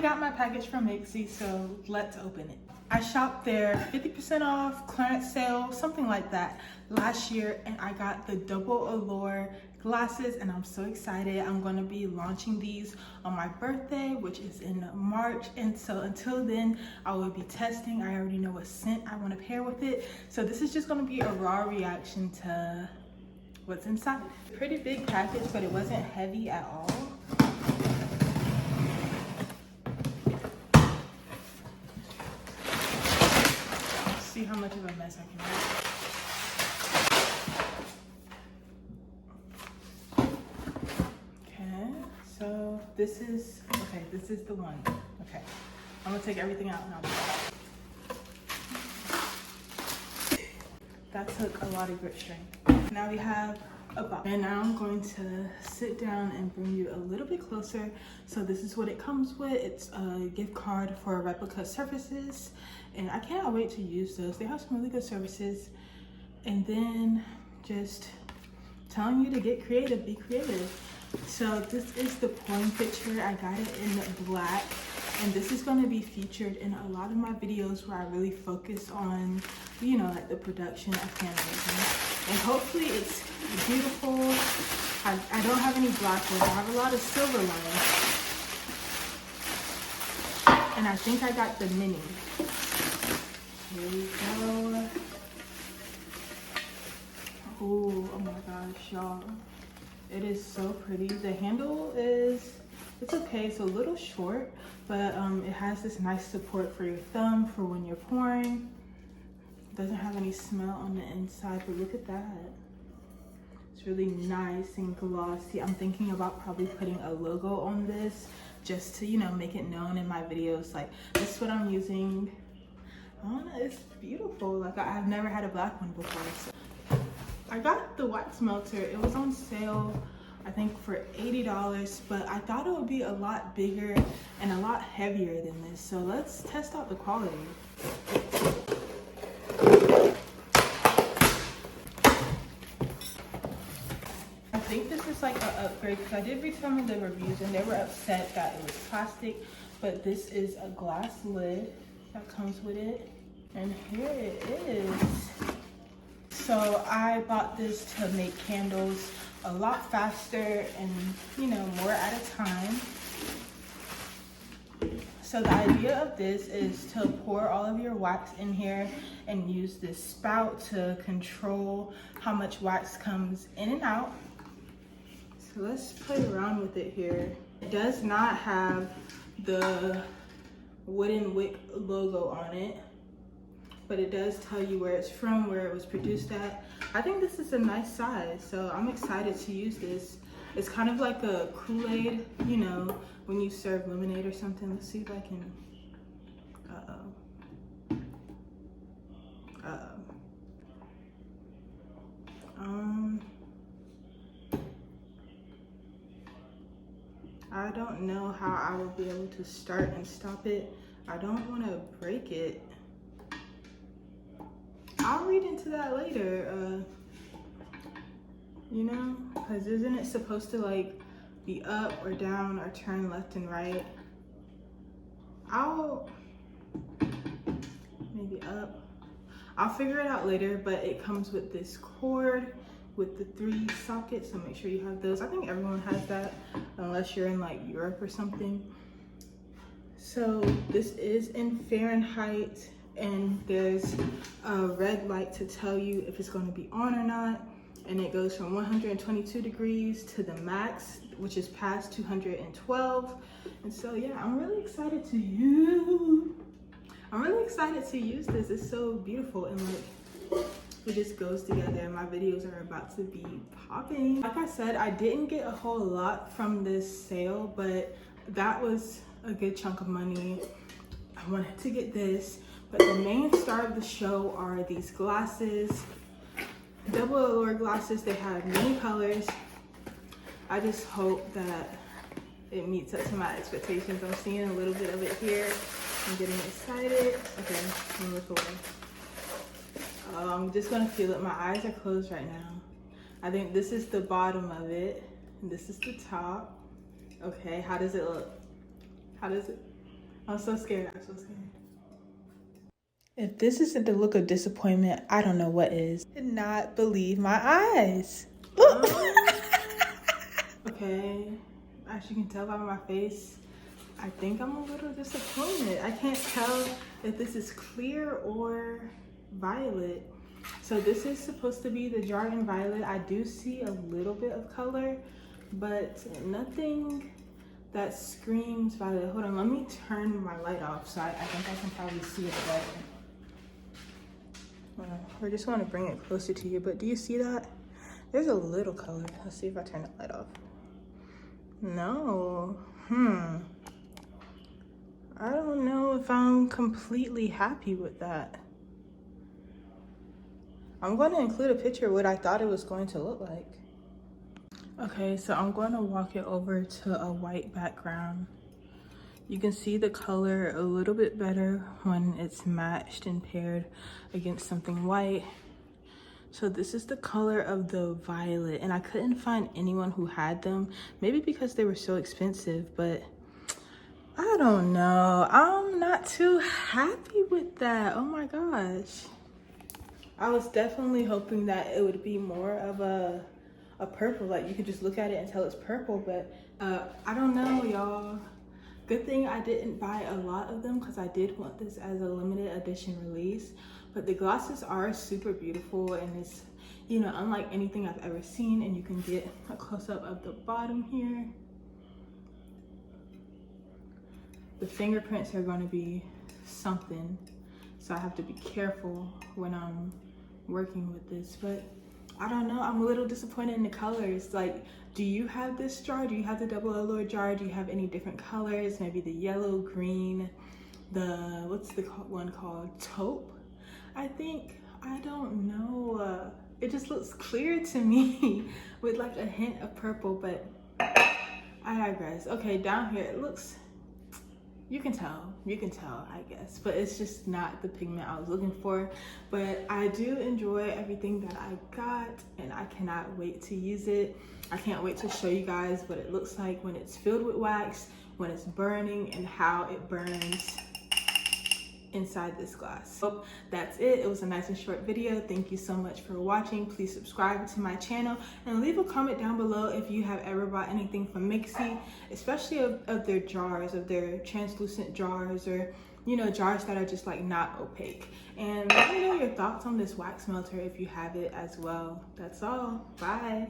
finally got my package from MAKESY, so let's open it. I shopped there 50% off, clearance sale, something like that last year, and I got the double allure glasses, and I'm so excited. I'm going to be launching these on my birthday, which is in March, and so until then I will be testing. I already know what scent I want to pair with it, so this is just going to be a raw reaction to what's inside. Pretty big package, but it wasn't heavy at all. See how much of a mess I can make. Okay, so this is the one. Okay, I'm gonna take everything out and I'll be back. That took a lot of grip strength. Now we have a box, and now I'm going to sit down and bring you a little bit closer. So this is what it comes with. It's a gift card for replica surfaces, and I cannot wait to use those. They have some really good services. And then just telling you to get creative, be creative. So this is the pouring pitcher. I got it in black, and this is going to be featured in a lot of my videos where I really focus on, you know, like the production of candles. And hopefully it's beautiful. I don't have any black ones. I have a lot of silver ones. And I think I got the mini. Here we go. Ooh, oh my gosh, y'all. It is so pretty. The handle it's okay. It's a little short, but it has this nice support for your thumb for when you're pouring. Doesn't have any smell on the inside, but look at that. It's really nice and glossy. I'm thinking about probably putting a logo on this just to, you know, make it known in my videos. Like, this is what I'm using. I don't know, it's beautiful. Like, I've never had a black one before. So I got the wax melter. It was on sale, I think for $80, but I thought it would be a lot bigger and a lot heavier than this. So let's test out the quality. I think this is like an upgrade because I did read some of the reviews and they were upset that it was plastic, but this is a glass lid that comes with it, and here it is. So I bought this to make candles a lot faster and, you know, more at a time. So the idea of this is to pour all of your wax in here and use this spout to control how much wax comes in and out. So let's play around with it here. It does not have the wooden wick logo on it, but it does tell you where it's from, where it was produced at. I think this is a nice size, so I'm excited to use this. It's kind of like a Kool-Aid, you know, when you serve lemonade or something. Let's see if I can, I don't know how I will be able to start and stop it. I don't want to break it. I'll read into that later, you know, because isn't it supposed to like be up or down or turn left and right? Maybe up. I'll figure it out later, but it comes with this cord with the 3 sockets, so make sure you have those. I think everyone has that unless you're in like Europe or something. So this is in Fahrenheit, and there's a red light to tell you if it's going to be on or not, and it goes from 122 degrees to the max, which is past 212. And so yeah, I'm really excited to use this. It's so beautiful, and like it just goes together. My videos are about to be popping. Like I said, I didn't get a whole lot from this sale, but that was a good chunk of money. I wanted to get this. But the main star of the show are these glasses, double allure glasses. They have many colors. I just hope that it meets up to my expectations. I'm seeing a little bit of it here. I'm getting excited. Okay, let me look away. I'm just gonna feel it. My eyes are closed right now. I think this is the bottom of it, and this is the top. Okay, how does it look? How does it? I'm so scared. I'm so scared. If this isn't the look of disappointment, I don't know what is. I did not believe my eyes. Okay, as you can tell by my face, I think I'm a little disappointed. I can't tell if this is clear or violet. So this is supposed to be the Jarden Violet. I do see a little bit of color, but nothing that screams violet. Hold on, let me turn my light off so I think I can probably see it better. I just want to bring it closer to you, but do you see that? There's a little color. Let's see if I turn the light off. No. I don't know if I'm completely happy with that. I'm going to include a picture of what I thought it was going to look like. Okay, so I'm going to walk it over to a white background. You can see the color a little bit better when it's matched and paired against something white. So this is the color of the violet, and I couldn't find anyone who had them, maybe because they were so expensive, but I don't know. I'm not too happy with that. Oh my gosh. I was definitely hoping that it would be more of a purple, like you could just look at it and tell it's purple, but I don't know, y'all. Good thing I didn't buy a lot of them because I did want this as a limited edition release. But the glosses are super beautiful, and it's, you know, unlike anything I've ever seen. And you can get a close-up of the bottom here. The fingerprints are going to be something, so I have to be careful when I'm working with this. But I don't know, I'm a little disappointed in the colors. Like, do you have this jar? Do you have the double allure jar? Do you have any different colors? Maybe the yellow, green, the, what's the one called? Taupe, I think. I don't know. It just looks clear to me with like a hint of purple, but I digress. Okay, down here it looks, you can tell, I guess, but it's just not the pigment I was looking for. But I do enjoy everything that I got, and I cannot wait to use it. I can't wait to show you guys what it looks like when it's filled with wax, when it's burning, and how it burns inside this glass. So that's it. It was a nice and short video. Thank you so much for watching. Please subscribe to my channel and leave a comment down below if you have ever bought anything from MAKESY, especially of their jars, of their translucent jars, or you know, jars that are just like not opaque. And let me know your thoughts on this wax melter if you have it as well. That's all. Bye.